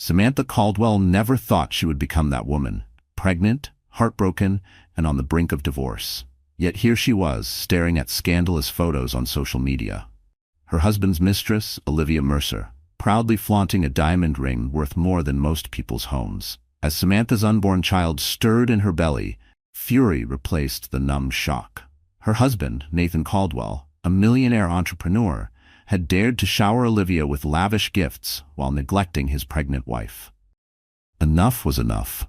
Samantha Caldwell never thought she would become that woman, pregnant, heartbroken, and on the brink of divorce. Yet here she was, staring at scandalous photos on social media. Her husband's mistress, Olivia Mercer, proudly flaunting a diamond ring worth more than most people's homes. As Samantha's unborn child stirred in her belly, fury replaced the numb shock. Her husband, Nathan Caldwell, a millionaire entrepreneur, had dared to shower Olivia with lavish gifts while neglecting his pregnant wife. Enough was enough.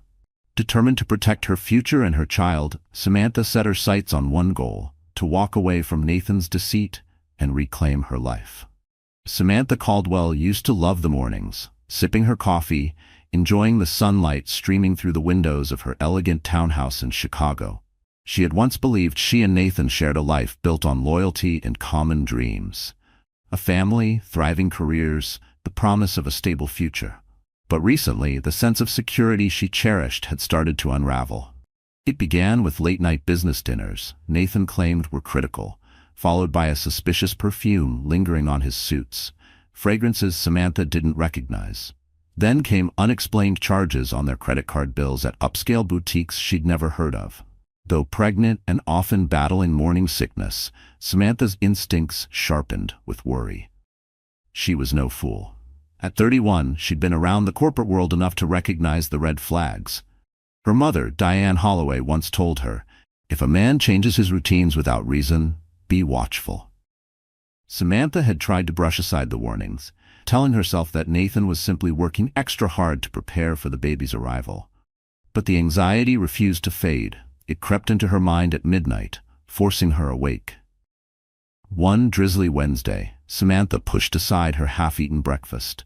Determined to protect her future and her child, Samantha set her sights on one goal: to walk away from Nathan's deceit and reclaim her life. Samantha Caldwell used to love the mornings, sipping her coffee, enjoying the sunlight streaming through the windows of her elegant townhouse in Chicago. She had once believed she and Nathan shared a life built on loyalty and common dreams. A family, thriving careers, the promise of a stable future. But recently, the sense of security she cherished had started to unravel. It began with late-night business dinners Nathan claimed were critical, followed by a suspicious perfume lingering on his suits, fragrances Samantha didn't recognize. Then came unexplained charges on their credit card bills at upscale boutiques she'd never heard of. Though pregnant and often battling morning sickness, Samantha's instincts sharpened with worry. She was no fool. At 31, she'd been around the corporate world enough to recognize the red flags. Her mother, Diane Holloway, once told her, "If a man changes his routines without reason, be watchful." Samantha had tried to brush aside the warnings, telling herself that Nathan was simply working extra hard to prepare for the baby's arrival. But the anxiety refused to fade. It crept into her mind at midnight, forcing her awake. One drizzly Wednesday, Samantha pushed aside her half-eaten breakfast.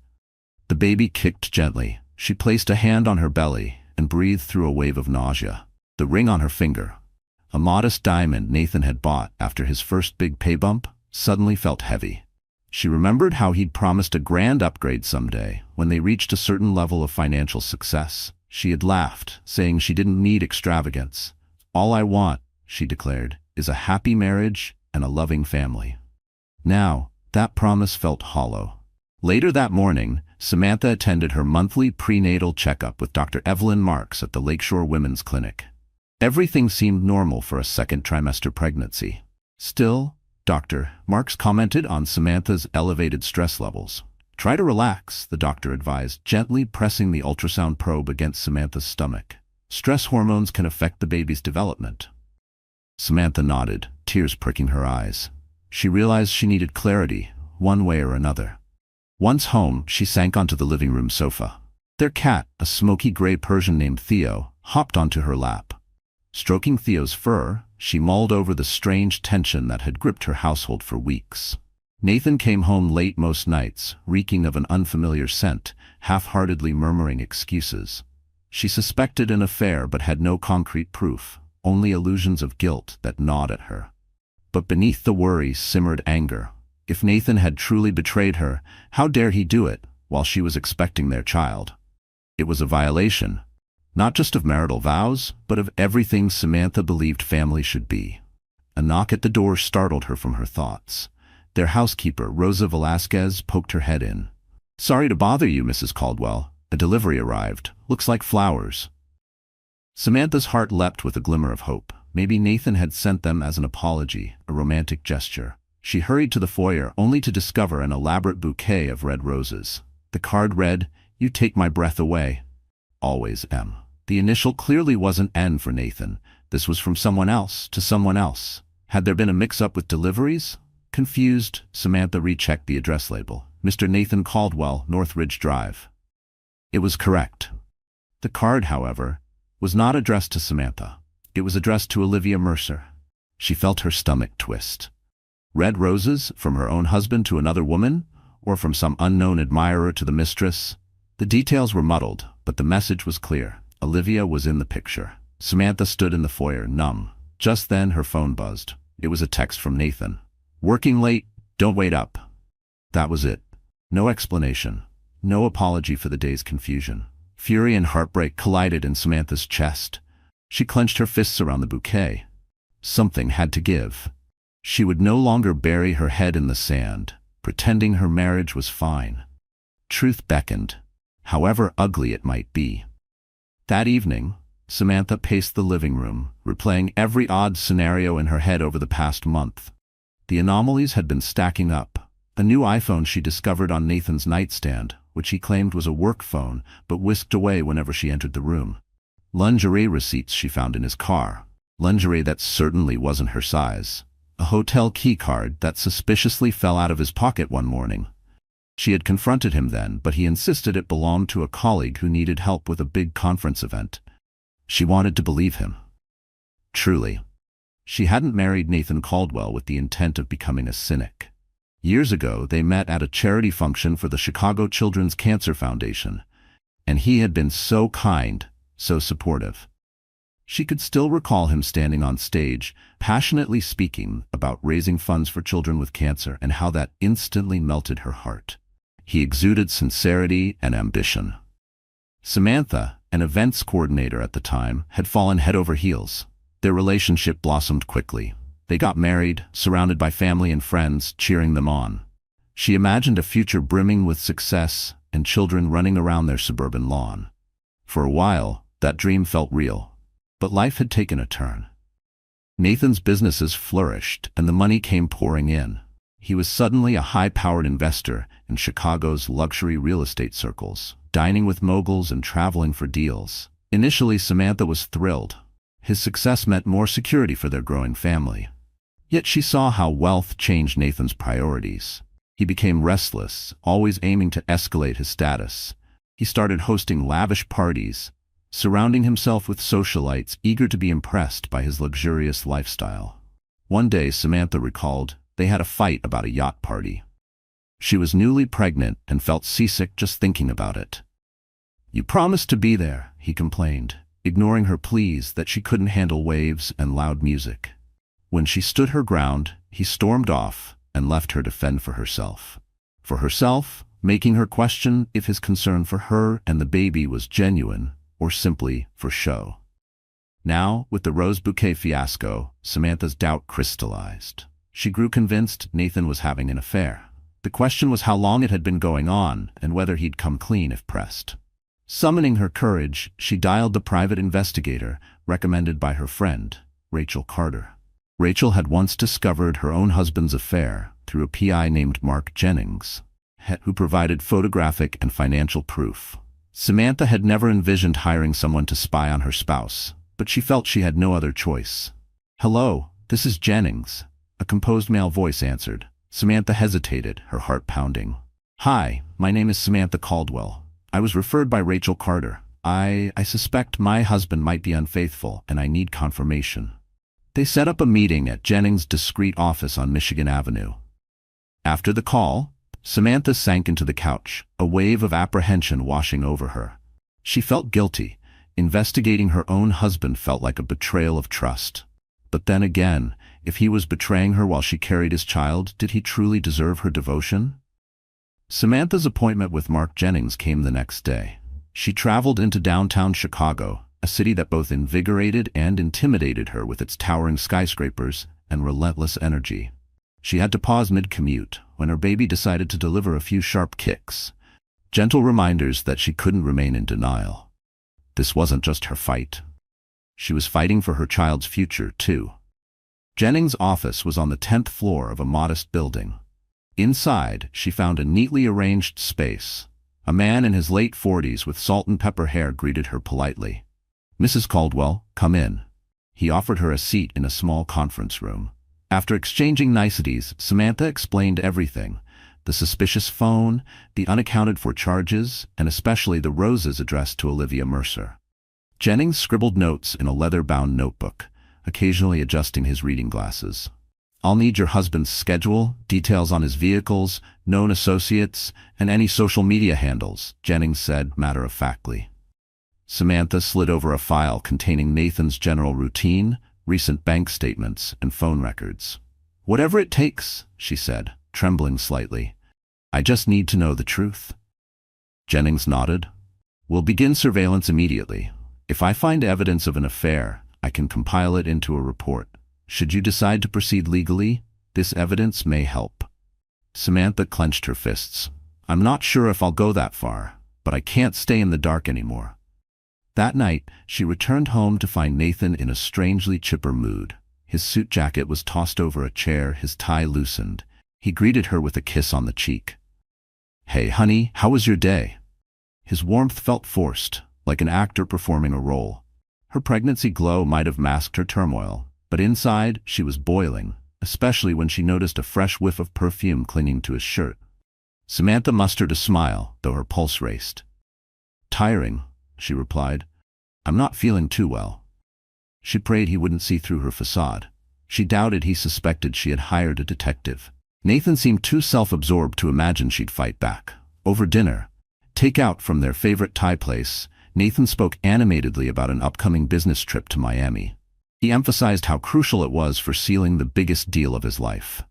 The baby kicked gently. She placed a hand on her belly and breathed through a wave of nausea. The ring on her finger, a modest diamond Nathan had bought after his first big pay bump, suddenly felt heavy. She remembered how he'd promised a grand upgrade someday when they reached a certain level of financial success. She had laughed, saying she didn't need extravagance. "All I want," she declared, "is a happy marriage and a loving family." Now, that promise felt hollow. Later that morning, Samantha attended her monthly prenatal checkup with Dr. Evelyn Marks at the Lakeshore Women's Clinic. Everything seemed normal for a second trimester pregnancy. Still, Dr. Marks commented on Samantha's elevated stress levels. "Try to relax," the doctor advised, gently pressing the ultrasound probe against Samantha's stomach. "Stress hormones can affect the baby's development." Samantha nodded, tears pricking her eyes. She realized she needed clarity, one way or another. Once home, she sank onto the living room sofa. Their cat, a smoky gray Persian named Theo, hopped onto her lap. Stroking Theo's fur, she mulled over the strange tension that had gripped her household for weeks. Nathan came home late most nights, reeking of an unfamiliar scent, half-heartedly murmuring excuses. She suspected an affair but had no concrete proof, only illusions of guilt that gnawed at her. But beneath the worry simmered anger. If Nathan had truly betrayed her, how dare he do it while she was expecting their child? It was a violation, not just of marital vows, but of everything Samantha believed family should be. A knock at the door startled her from her thoughts. Their housekeeper, Rosa Velasquez, poked her head in. "Sorry to bother you, Mrs. Caldwell. A delivery arrived. Looks like flowers." Samantha's heart leapt with a glimmer of hope. Maybe Nathan had sent them as an apology, a romantic gesture. She hurried to the foyer, only to discover an elaborate bouquet of red roses. The card read, "You take my breath away. Always M." The initial clearly wasn't N for Nathan. This was from someone else to someone else. Had there been a mix-up with deliveries? Confused, Samantha rechecked the address label. Mr. Nathan Caldwell, Northridge Drive. It was correct. The card, however, was not addressed to Samantha. It was addressed to Olivia Mercer. She felt her stomach twist. Red roses from her own husband to another woman, or from some unknown admirer to the mistress? The details were muddled, but the message was clear. Olivia was in the picture. Samantha stood in the foyer, numb. Just then her phone buzzed. It was a text from Nathan. "Working late, don't wait up." That was it. No explanation. No apology for the day's confusion. Fury and heartbreak collided in Samantha's chest. She clenched her fists around the bouquet. Something had to give. She would no longer bury her head in the sand, pretending her marriage was fine. Truth beckoned. however ugly it might be. That evening, Samantha paced the living room, replaying every odd scenario in her head over the past month. The anomalies had been stacking up. A new iPhone she discovered on Nathan's nightstand, which he claimed was a work phone, but whisked away whenever she entered the room. Lingerie receipts she found in his car. Lingerie that certainly wasn't her size. A hotel key card that suspiciously fell out of his pocket one morning. She had confronted him then, but he insisted it belonged to a colleague who needed help with a big conference event. She wanted to believe him. Truly. She hadn't married Nathan Caldwell with the intent of becoming a cynic. Years ago, they met at a charity function for the Chicago Children's Cancer Foundation, and he had been so kind, so supportive. She could still recall him standing on stage, passionately speaking about raising funds for children with cancer and how that instantly melted her heart. He exuded sincerity and ambition. Samantha, an events coordinator at the time, had fallen head over heels. Their relationship blossomed quickly. They got married, surrounded by family and friends cheering them on. She imagined a future brimming with success and children running around their suburban lawn. For a while, that dream felt real. But life had taken a turn. Nathan's businesses flourished and the money came pouring in. He was suddenly a high-powered investor in Chicago's luxury real estate circles, dining with moguls and traveling for deals. Initially, Samantha was thrilled. His success meant more security for their growing family. Yet she saw how wealth changed Nathan's priorities. He became restless, always aiming to escalate his status. He started hosting lavish parties, surrounding himself with socialites eager to be impressed by his luxurious lifestyle. One day, Samantha recalled, they had a fight about a yacht party. She was newly pregnant and felt seasick just thinking about it. "You promised to be there," he complained, ignoring her pleas that she couldn't handle waves and loud music. When she stood her ground, he stormed off and left her to fend for herself. For herself, making her question if his concern for her and the baby was genuine or simply for show. Now, with the rose bouquet fiasco, Samantha's doubt crystallized. She grew convinced Nathan was having an affair. The question was how long it had been going on and whether he'd come clean if pressed. Summoning her courage, she dialed the private investigator recommended by her friend, Rachel Carter. Rachel had once discovered her own husband's affair through a PI named Mark Jennings, who provided photographic and financial proof. Samantha had never envisioned hiring someone to spy on her spouse, but she felt she had no other choice. "Hello, this is Jennings," a composed male voice answered. Samantha hesitated, her heart pounding. "Hi, my name is Samantha Caldwell. I was referred by Rachel Carter. I suspect my husband might be unfaithful, and I need confirmation." They set up a meeting at Jennings' discreet office on Michigan Avenue. After the call, Samantha sank into the couch, a wave of apprehension washing over her. She felt guilty. Investigating her own husband felt like a betrayal of trust. But then again, if he was betraying her while she carried his child, did he truly deserve her devotion? Samantha's appointment with Mark Jennings came the next day. She traveled into downtown Chicago, a city that both invigorated and intimidated her with its towering skyscrapers and relentless energy. She had to pause mid-commute when her baby decided to deliver a few sharp kicks, gentle reminders that she couldn't remain in denial. This wasn't just her fight. She was fighting for her child's future, too. Jennings' office was on the 10th floor of a modest building. Inside, she found a neatly arranged space. A man in his late 40s with salt and pepper hair greeted her politely. "Mrs. Caldwell, come in." He offered her a seat in a small conference room. After exchanging niceties, Samantha explained everything: the suspicious phone, the unaccounted-for charges, and especially the roses addressed to Olivia Mercer. Jennings scribbled notes in a leather-bound notebook, occasionally adjusting his reading glasses. "I'll need your husband's schedule, details on his vehicles, known associates, and any social media handles," Jennings said matter-of-factly. Samantha slid over a file containing Nathan's general routine, recent bank statements, and phone records. "Whatever it takes," she said, trembling slightly. "I just need to know the truth." Jennings nodded. "We'll begin surveillance immediately. If I find evidence of an affair, I can compile it into a report. Should you decide to proceed legally, this evidence may help." Samantha clenched her fists. "I'm not sure if I'll go that far. but I can't stay in the dark anymore. That night, she returned home to find Nathan in a strangely chipper mood. His suit jacket was tossed over a chair, his tie loosened. He greeted her with a kiss on the cheek. "Hey, honey, how was your day?" His warmth felt forced, like an actor performing a role. Her pregnancy glow might have masked her turmoil, but inside she was boiling, especially when she noticed a fresh whiff of perfume clinging to his shirt. Samantha mustered a smile, though her pulse raced. "Tiring," she replied. "I'm not feeling too well." She prayed he wouldn't see through her facade. She doubted he suspected she had hired a detective. Nathan seemed too self-absorbed to imagine she'd fight back. Over dinner, takeout from their favorite Thai place, Nathan spoke animatedly about an upcoming business trip to Miami. He emphasized how crucial it was for sealing the biggest deal of his life.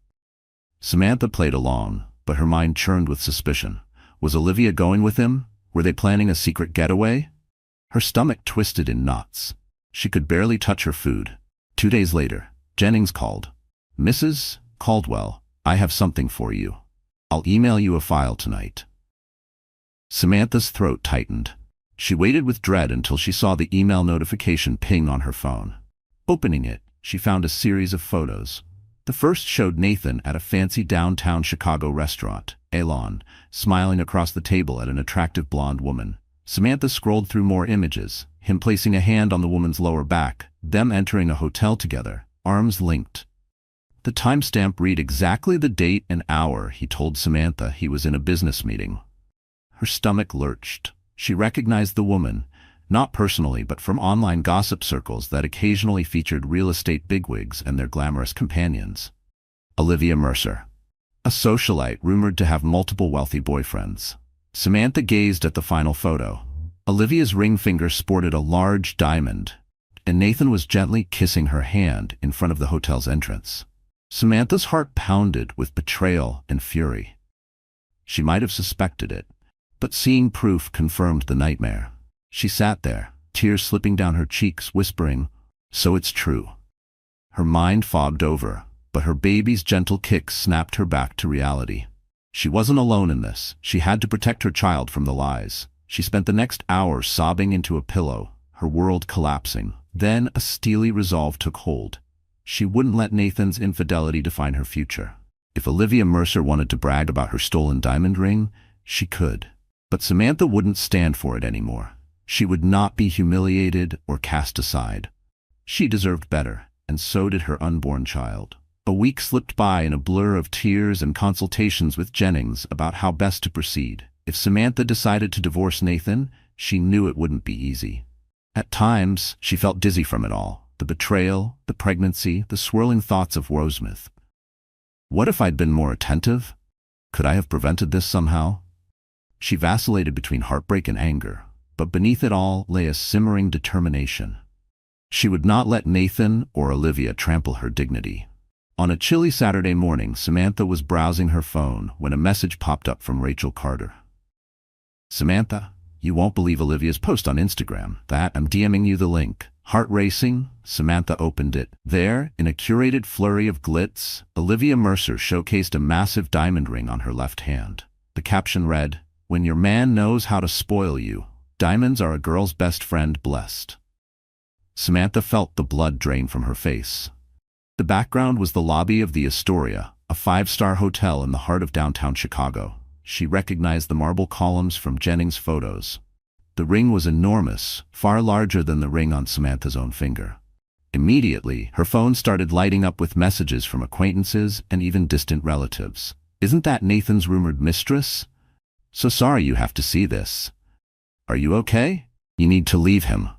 Samantha played along, but her mind churned with suspicion. Was Olivia going with him? Were they planning a secret getaway? Her stomach twisted in knots. She could barely touch her food. 2 days later, Jennings called. "Mrs. Caldwell, I have something for you. I'll email you a file tonight." Samantha's throat tightened. She waited with dread until she saw the email notification ping on her phone. Opening it, she found a series of photos. The first showed Nathan at a fancy downtown Chicago restaurant, Elon, smiling across the table at an attractive blonde woman. Samantha scrolled through more images, him placing a hand on the woman's lower back, them entering a hotel together, arms linked. The timestamp read exactly the date and hour he told Samantha he was in a business meeting. Her stomach lurched. She recognized the woman, not personally but from online gossip circles that occasionally featured real estate bigwigs and their glamorous companions. Olivia Mercer, a socialite rumored to have multiple wealthy boyfriends. Samantha gazed at the final photo. Olivia's ring finger sported a large diamond, and Nathan was gently kissing her hand in front of the hotel's entrance. Samantha's heart pounded with betrayal and fury. She might have suspected it, but seeing proof confirmed the nightmare. She sat there, tears slipping down her cheeks, whispering, "So it's true." Her mind fogged over, but her baby's gentle kick snapped her back to reality. She wasn't alone in this. She had to protect her child from the lies. She spent the next hour sobbing into a pillow, her world collapsing. Then a steely resolve took hold. She wouldn't let Nathan's infidelity define her future. If Olivia Mercer wanted to brag about her stolen diamond ring, she could. But Samantha wouldn't stand for it anymore. She would not be humiliated or cast aside. She deserved better, and so did her unborn child. A week slipped by in a blur of tears and consultations with Jennings about how best to proceed. If Samantha decided to divorce Nathan, she knew it wouldn't be easy. At times, she felt dizzy from it all. The betrayal, the pregnancy, the swirling thoughts of Rosemouth. What if I'd been more attentive? Could I have prevented this somehow? She vacillated between heartbreak and anger, but beneath it all lay a simmering determination. She would not let Nathan or Olivia trample her dignity. On a chilly Saturday morning, Samantha was browsing her phone when a message popped up from Rachel Carter. "Samantha, you won't believe Olivia's post on Instagram. I'm DMing you the link." Heart racing, Samantha opened it. There, in a curated flurry of glitz, Olivia Mercer showcased a massive diamond ring on her left hand. The caption read, "When your man knows how to spoil you, diamonds are a girl's best friend, blessed." Samantha felt the blood drain from her face. The background was the lobby of the Astoria, a 5-star hotel in the heart of downtown Chicago. She recognized the marble columns from Jennings' photos. The ring was enormous, far larger than the ring on Samantha's own finger. Immediately, her phone started lighting up with messages from acquaintances and even distant relatives. "Isn't that Nathan's rumored mistress? So sorry you have to see this. Are you okay? You need to leave him."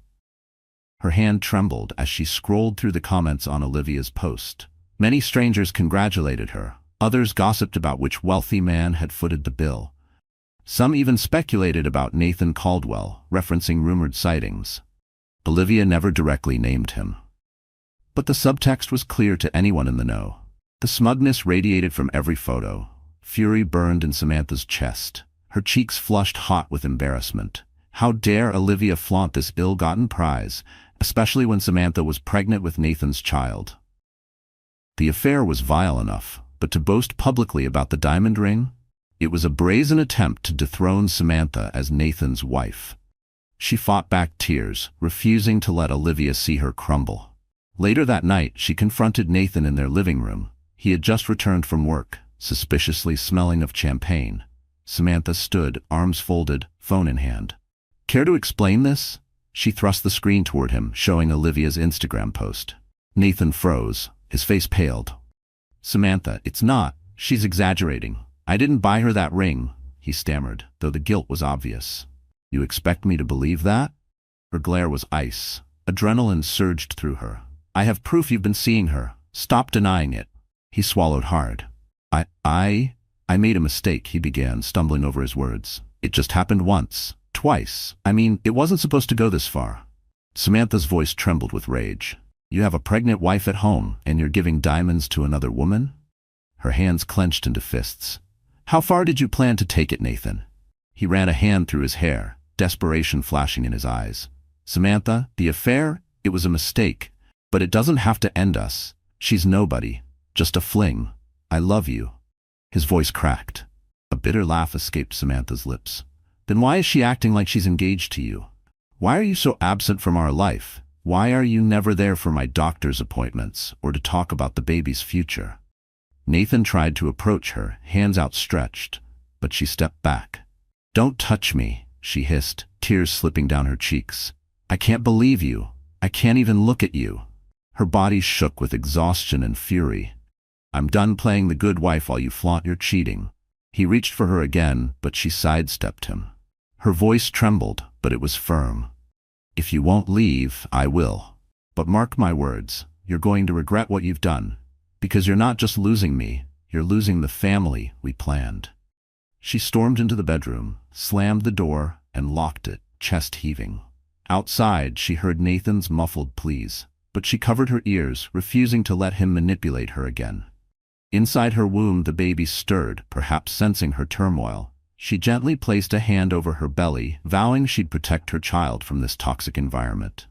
Her hand trembled as she scrolled through the comments on Olivia's post. Many strangers congratulated her. Others gossiped about which wealthy man had footed the bill. Some even speculated about Nathan Caldwell, referencing rumored sightings. Olivia never directly named him. But the subtext was clear to anyone in the know. The smugness radiated from every photo. Fury burned in Samantha's chest. Her cheeks flushed hot with embarrassment. How dare Olivia flaunt this ill-gotten prize, especially when Samantha was pregnant with Nathan's child? The affair was vile enough, but to boast publicly about the diamond ring? It was a brazen attempt to dethrone Samantha as Nathan's wife. She fought back tears, refusing to let Olivia see her crumble. Later that night, she confronted Nathan in their living room. He had just returned from work, suspiciously smelling of champagne. Samantha stood, arms folded, phone in hand. "Care to explain this?" She thrust the screen toward him, showing Olivia's Instagram post. Nathan froze. His face paled. "Samantha, it's not. She's exaggerating. I didn't buy her that ring," he stammered, though the guilt was obvious. "You expect me to believe that?" Her glare was ice. Adrenaline surged through her. "I have proof you've been seeing her. Stop denying it." He swallowed hard. I made a mistake," he began, stumbling over his words. "It just happened once. Twice. I mean, it wasn't supposed to go this far." Samantha's voice trembled with rage. "You have a pregnant wife at home, and you're giving diamonds to another woman?" Her hands clenched into fists. "How far did you plan to take it, Nathan?" He ran a hand through his hair, desperation flashing in his eyes. "Samantha, the affair, it was a mistake, but it doesn't have to end us. She's nobody. Just a fling. I love you." His voice cracked. A bitter laugh escaped Samantha's lips. "Then why is she acting like she's engaged to you? Why are you so absent from our life? Why are you never there for my doctor's appointments or to talk about the baby's future?" Nathan tried to approach her, hands outstretched, but she stepped back. "Don't touch me," she hissed, tears slipping down her cheeks. "I can't believe you. I can't even look at you." Her body shook with exhaustion and fury. "I'm done playing the good wife while you flaunt your cheating." He reached for her again, but she sidestepped him. Her voice trembled, but it was firm. "If you won't leave, I will. But mark my words, you're going to regret what you've done. Because you're not just losing me, you're losing the family we planned." She stormed into the bedroom, slammed the door, and locked it, chest heaving. Outside, she heard Nathan's muffled pleas, but she covered her ears, refusing to let him manipulate her again. Inside her womb, the baby stirred, perhaps sensing her turmoil. She gently placed a hand over her belly, vowing she'd protect her child from this toxic environment.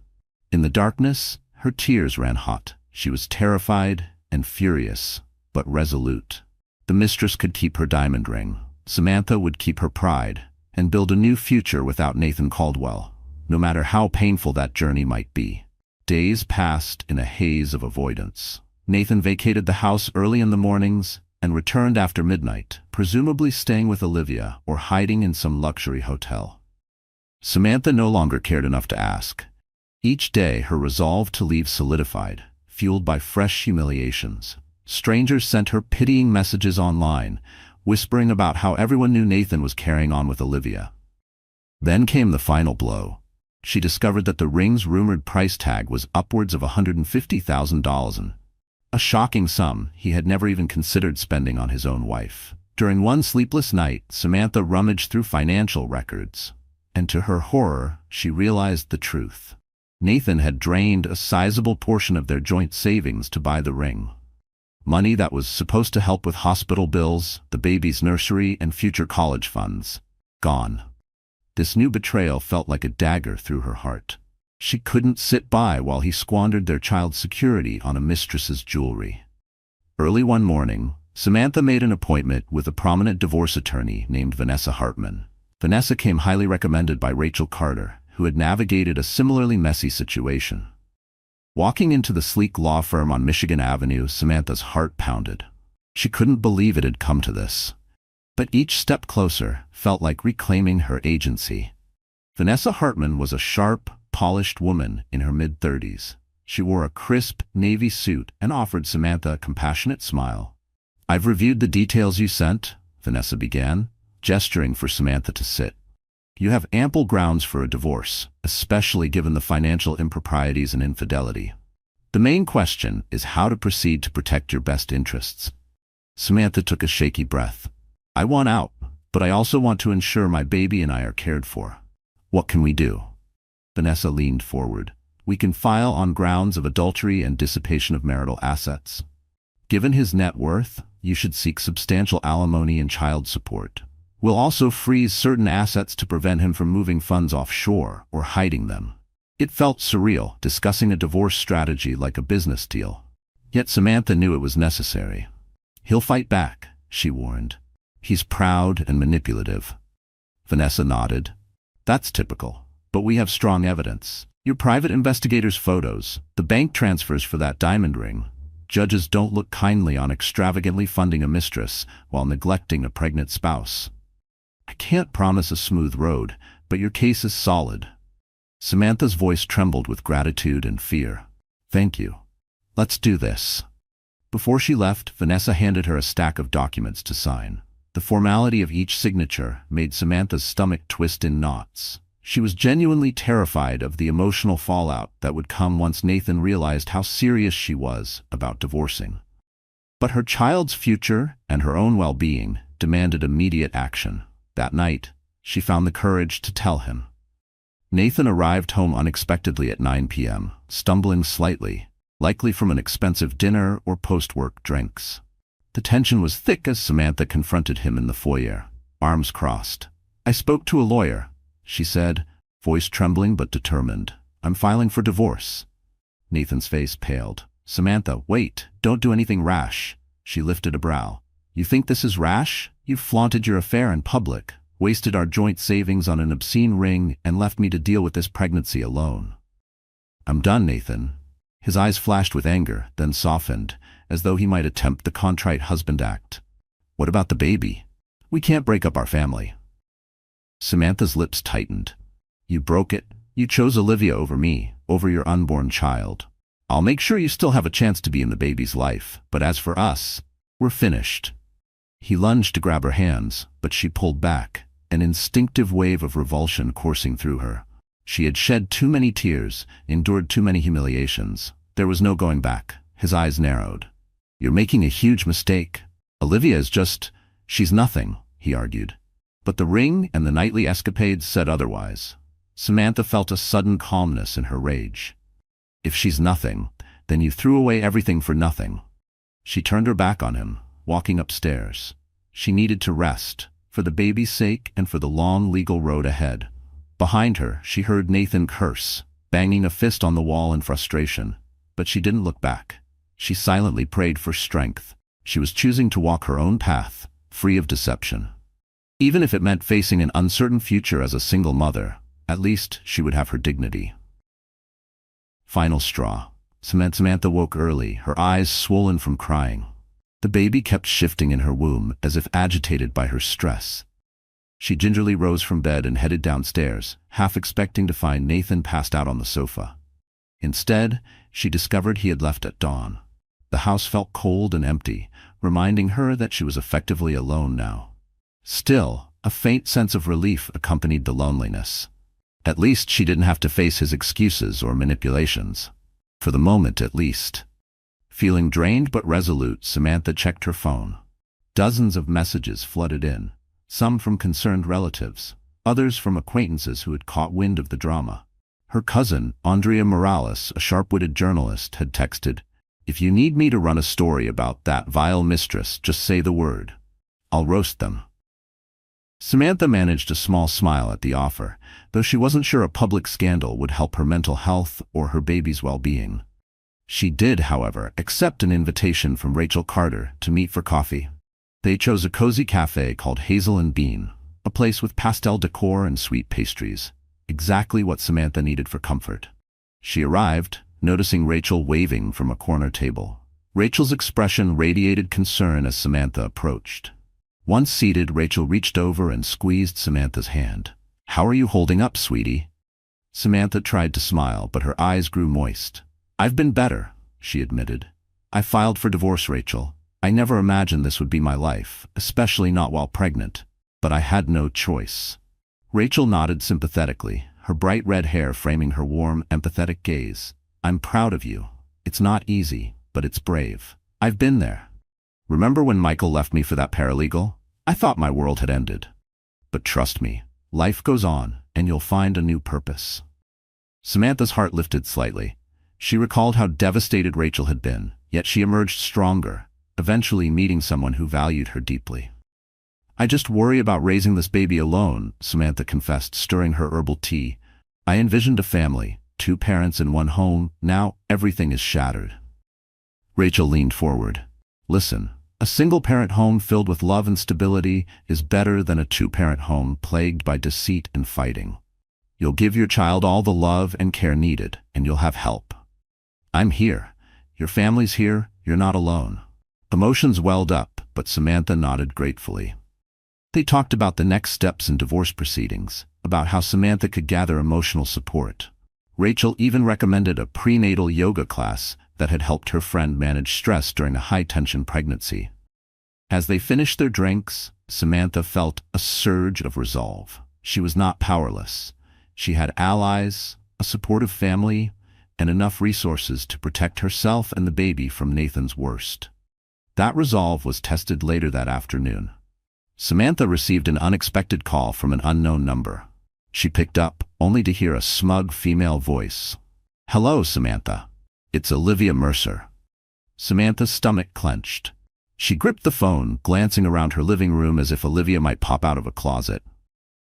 In the darkness, her tears ran hot. She was terrified and furious, but resolute. The mistress could keep her diamond ring. Samantha would keep her pride and build a new future without Nathan Caldwell, no matter how painful that journey might be. Days passed in a haze of avoidance. Nathan vacated the house early in the mornings and returned after midnight, presumably staying with Olivia or hiding in some luxury hotel. Samantha no longer cared enough to ask. Each day, her resolve to leave solidified, fueled by fresh humiliations. Strangers sent her pitying messages online, whispering about how everyone knew Nathan was carrying on with Olivia. Then came the final blow. She discovered that the ring's rumored price tag was upwards of $150,000. A shocking sum he had never even considered spending on his own wife. During one sleepless night, Samantha rummaged through financial records, and to her horror, she realized the truth. Nathan had drained a sizable portion of their joint savings to buy the ring. Money that was supposed to help with hospital bills, the baby's nursery, and future college funds. Gone. This new betrayal felt like a dagger through her heart. She couldn't sit by while he squandered their child's security on a mistress's jewelry. Early one morning, Samantha made an appointment with a prominent divorce attorney named Vanessa Hartman. Vanessa came highly recommended by Rachel Carter, who had navigated a similarly messy situation. Walking into the sleek law firm on Michigan Avenue, Samantha's heart pounded. She couldn't believe it had come to this. But each step closer felt like reclaiming her agency. Vanessa Hartman was a sharp, polished woman in her mid-30s. She wore a crisp, navy suit and offered Samantha a compassionate smile. "I've reviewed the details you sent," Vanessa began, gesturing for Samantha to sit. "You have ample grounds for a divorce, especially given the financial improprieties and infidelity. The main question is how to proceed to protect your best interests." Samantha took a shaky breath. "I want out, but I also want to ensure my baby and I are cared for. What can we do?" Vanessa leaned forward. "We can file on grounds of adultery and dissipation of marital assets. Given his net worth, you should seek substantial alimony and child support. We'll also freeze certain assets to prevent him from moving funds offshore or hiding them." It felt surreal, discussing a divorce strategy like a business deal. Yet Samantha knew it was necessary. "He'll fight back," she warned. He's proud and manipulative. Vanessa nodded. That's typical. But we have strong evidence. Your private investigator's photos, the bank transfers for that diamond ring. Judges don't look kindly on extravagantly funding a mistress while neglecting a pregnant spouse. I can't promise a smooth road, but your case is solid. Samantha's voice trembled with gratitude and fear. Thank you. Let's do this. Before she left, Vanessa handed her a stack of documents to sign. The formality of each signature made Samantha's stomach twist in knots. She was genuinely terrified of the emotional fallout that would come once Nathan realized how serious she was about divorcing. But her child's future and her own well-being demanded immediate action. That night, she found the courage to tell him. Nathan arrived home unexpectedly at 9 p.m., stumbling slightly, likely from an expensive dinner or post-work drinks. The tension was thick as Samantha confronted him in the foyer, arms crossed. I spoke to a lawyer, she said, voice trembling but determined. I'm filing for divorce. Nathan's face paled. Samantha, wait, don't do anything rash. She lifted a brow. You think this is rash? You've flaunted your affair in public, wasted our joint savings on an obscene ring, and left me to deal with this pregnancy alone. I'm done, Nathan. His eyes flashed with anger, then softened, as though he might attempt the contrite husband act. What about the baby? We can't break up our family. Samantha's lips tightened. You broke it. You chose Olivia over me, over your unborn child. I'll make sure you still have a chance to be in the baby's life, but as for us, we're finished. He lunged to grab her hands, but she pulled back, an instinctive wave of revulsion coursing through her. She had shed too many tears, endured too many humiliations. There was no going back. His eyes narrowed. You're making a huge mistake. Olivia is just... she's nothing, he argued. But the ring and the nightly escapades said otherwise. Samantha felt a sudden calmness in her rage. If she's nothing, then you threw away everything for nothing. She turned her back on him, walking upstairs. She needed to rest, for the baby's sake and for the long legal road ahead. Behind her, she heard Nathan curse, banging a fist on the wall in frustration. But she didn't look back. She silently prayed for strength. She was choosing to walk her own path, free of deception. Even if it meant facing an uncertain future as a single mother, at least she would have her dignity. Final straw. Samantha woke early, her eyes swollen from crying. The baby kept shifting in her womb, as if agitated by her stress. She gingerly rose from bed and headed downstairs, half expecting to find Nathan passed out on the sofa. Instead, she discovered he had left at dawn. The house felt cold and empty, reminding her that she was effectively alone now. Still, a faint sense of relief accompanied the loneliness. At least she didn't have to face his excuses or manipulations. For the moment, at least. Feeling drained but resolute, Samantha checked her phone. Dozens of messages flooded in, some from concerned relatives, others from acquaintances who had caught wind of the drama. Her cousin, Andrea Morales, a sharp-witted journalist, had texted, "If you need me to run a story about that vile mistress, just say the word. I'll roast them." Samantha managed a small smile at the offer, though she wasn't sure a public scandal would help her mental health or her baby's well-being. She did, however, accept an invitation from Rachel Carter to meet for coffee. They chose a cozy cafe called Hazel and Bean, a place with pastel decor and sweet pastries, exactly what Samantha needed for comfort. She arrived, noticing Rachel waving from a corner table. Rachel's expression radiated concern as Samantha approached. Once seated, Rachel reached over and squeezed Samantha's hand. "How are you holding up, sweetie?" Samantha tried to smile, but her eyes grew moist. "I've been better," she admitted. "I filed for divorce, Rachel. I never imagined this would be my life, especially not while pregnant. But I had no choice." Rachel nodded sympathetically, her bright red hair framing her warm, empathetic gaze. "I'm proud of you. It's not easy, but it's brave. I've been there. Remember when Michael left me for that paralegal? I thought my world had ended. But trust me, life goes on, and you'll find a new purpose." Samantha's heart lifted slightly. She recalled how devastated Rachel had been, yet she emerged stronger, eventually meeting someone who valued her deeply. "I just worry about raising this baby alone," Samantha confessed, stirring her herbal tea. "I envisioned a family, 2 parents in one home. Now everything is shattered." Rachel leaned forward. "Listen, A single-parent home filled with love and stability is better than a two-parent home plagued by deceit and fighting. You'll give your child all the love and care needed, and you'll have help. I'm here. Your family's here. You're not alone. Emotions welled up, but Samantha nodded gratefully. They talked about the next steps in divorce proceedings, about how Samantha could gather emotional support. Rachel even recommended a prenatal yoga class that had helped her friend manage stress during a high-tension pregnancy. As they finished their drinks, Samantha felt a surge of resolve. She was not powerless. She had allies, a supportive family, and enough resources to protect herself and the baby from Nathan's worst. That resolve was tested later that afternoon. Samantha received an unexpected call from an unknown number. She picked up, only to hear a smug female voice. "Hello, Samantha. It's Olivia Mercer." Samantha's stomach clenched. She gripped the phone, glancing around her living room as if Olivia might pop out of a closet.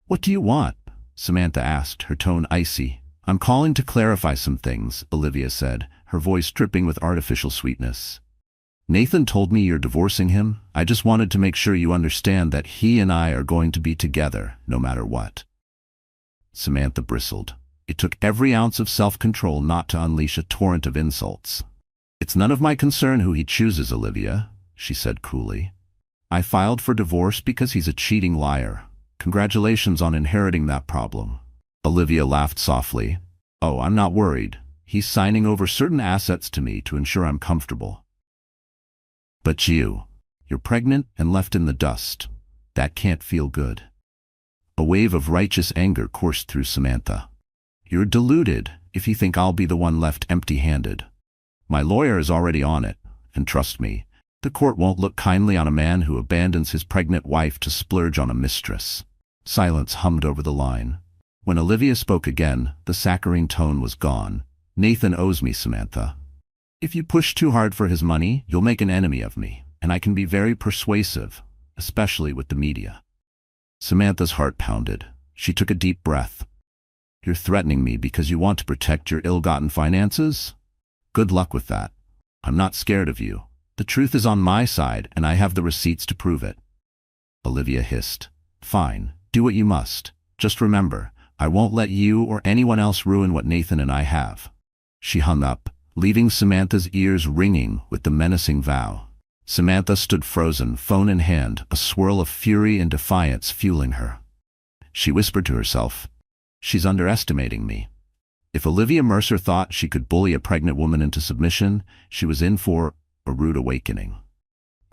"What do you want?" Samantha asked, her tone icy. "I'm calling to clarify some things," Olivia said, her voice dripping with artificial sweetness. "Nathan told me you're divorcing him. I just wanted to make sure you understand that he and I are going to be together, no matter what." Samantha bristled. It took every ounce of self-control not to unleash a torrent of insults. "It's none of my concern who he chooses, Olivia," she said coolly. "I filed for divorce because he's a cheating liar. Congratulations on inheriting that problem." Olivia laughed softly. "Oh, I'm not worried. He's signing over certain assets to me to ensure I'm comfortable. But you're pregnant and left in the dust. That can't feel good." A wave of righteous anger coursed through Samantha. "You're deluded if you think I'll be the one left empty-handed. My lawyer is already on it, and trust me, the court won't look kindly on a man who abandons his pregnant wife to splurge on a mistress." Silence hummed over the line. When Olivia spoke again, the saccharine tone was gone. "Nathan owes me, Samantha. If you push too hard for his money, you'll make an enemy of me, and I can be very persuasive, especially with the media." Samantha's heart pounded. She took a deep breath. "You're threatening me because you want to protect your ill-gotten finances? Good luck with that. I'm not scared of you. The truth is on my side, and I have the receipts to prove it." Olivia hissed. "Fine, do what you must. Just remember, I won't let you or anyone else ruin what Nathan and I have." She hung up, leaving Samantha's ears ringing with the menacing vow. Samantha stood frozen, phone in hand, a swirl of fury and defiance fueling her. She whispered to herself, "She's underestimating me." If Olivia Mercer thought she could bully a pregnant woman into submission, she was in for a rude awakening.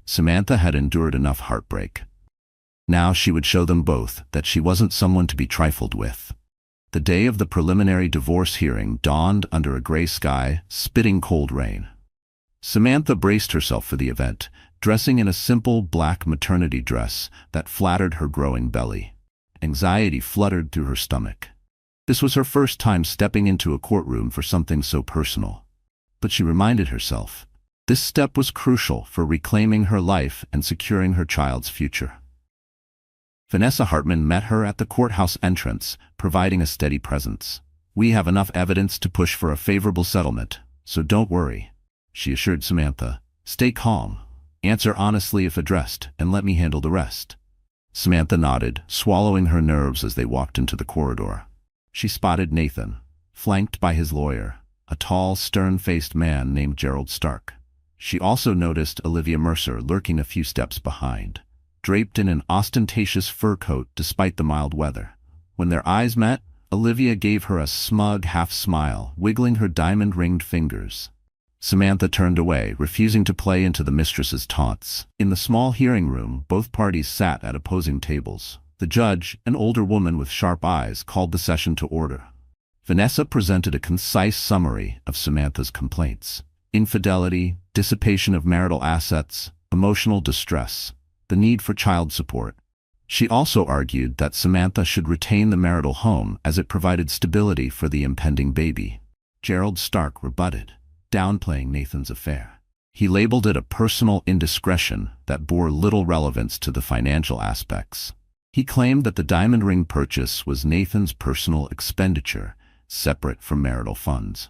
Samantha had endured enough heartbreak. Now she would show them both that she wasn't someone to be trifled with. The day of the preliminary divorce hearing dawned under a gray sky, spitting cold rain. Samantha braced herself for the event, dressing in a simple black maternity dress that flattered her growing belly. Anxiety fluttered through her stomach. This was her first time stepping into a courtroom for something so personal. But she reminded herself, this step was crucial for reclaiming her life and securing her child's future. Vanessa Hartman met her at the courthouse entrance, providing a steady presence. "We have enough evidence to push for a favorable settlement, so don't worry," she assured Samantha. "Stay calm, answer honestly if addressed, and let me handle the rest." Samantha nodded, swallowing her nerves as they walked into the corridor. She spotted Nathan, flanked by his lawyer, a tall, stern-faced man named Gerald Stark. She also noticed Olivia Mercer lurking a few steps behind, draped in an ostentatious fur coat despite the mild weather. When their eyes met, Olivia gave her a smug half-smile, wiggling her diamond-ringed fingers. Samantha turned away, refusing to play into the mistress's taunts. In the small hearing room, both parties sat at opposing tables. The judge, an older woman with sharp eyes, called the session to order. Vanessa presented a concise summary of Samantha's complaints: infidelity, dissipation of marital assets, emotional distress, the need for child support. She also argued that Samantha should retain the marital home as it provided stability for the impending baby. Gerald Stark rebutted, downplaying Nathan's affair. He labeled it a personal indiscretion that bore little relevance to the financial aspects. He claimed that the diamond ring purchase was Nathan's personal expenditure, separate from marital funds.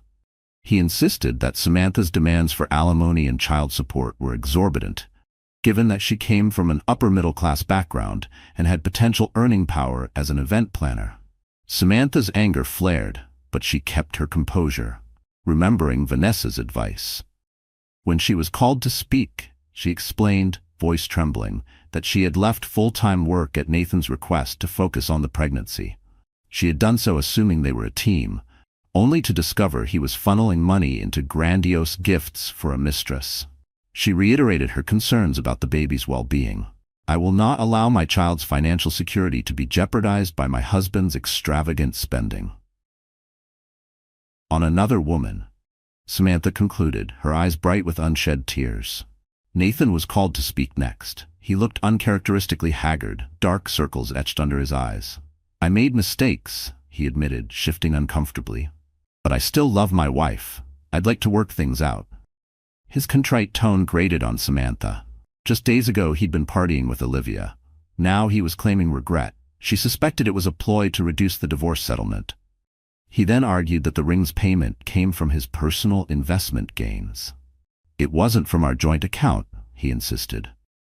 He insisted that Samantha's demands for alimony and child support were exorbitant, given that she came from an upper-middle-class background and had potential earning power as an event planner. Samantha's anger flared, but she kept her composure, remembering Vanessa's advice. When she was called to speak, she explained, voice trembling, that she had left full-time work at Nathan's request to focus on the pregnancy. She had done so assuming they were a team, only to discover he was funneling money into grandiose gifts for a mistress. She reiterated her concerns about the baby's well-being. "I will not allow my child's financial security to be jeopardized by my husband's extravagant spending." On another woman, Samantha concluded, her eyes bright with unshed tears. Nathan was called to speak next. He looked uncharacteristically haggard, dark circles etched under his eyes. "I made mistakes," he admitted, shifting uncomfortably. "But I still love my wife. I'd like to work things out." His contrite tone grated on Samantha. Just days ago he'd been partying with Olivia. Now he was claiming regret. She suspected it was a ploy to reduce the divorce settlement. He then argued that the ring's payment came from his personal investment gains. "It wasn't from our joint account," he insisted.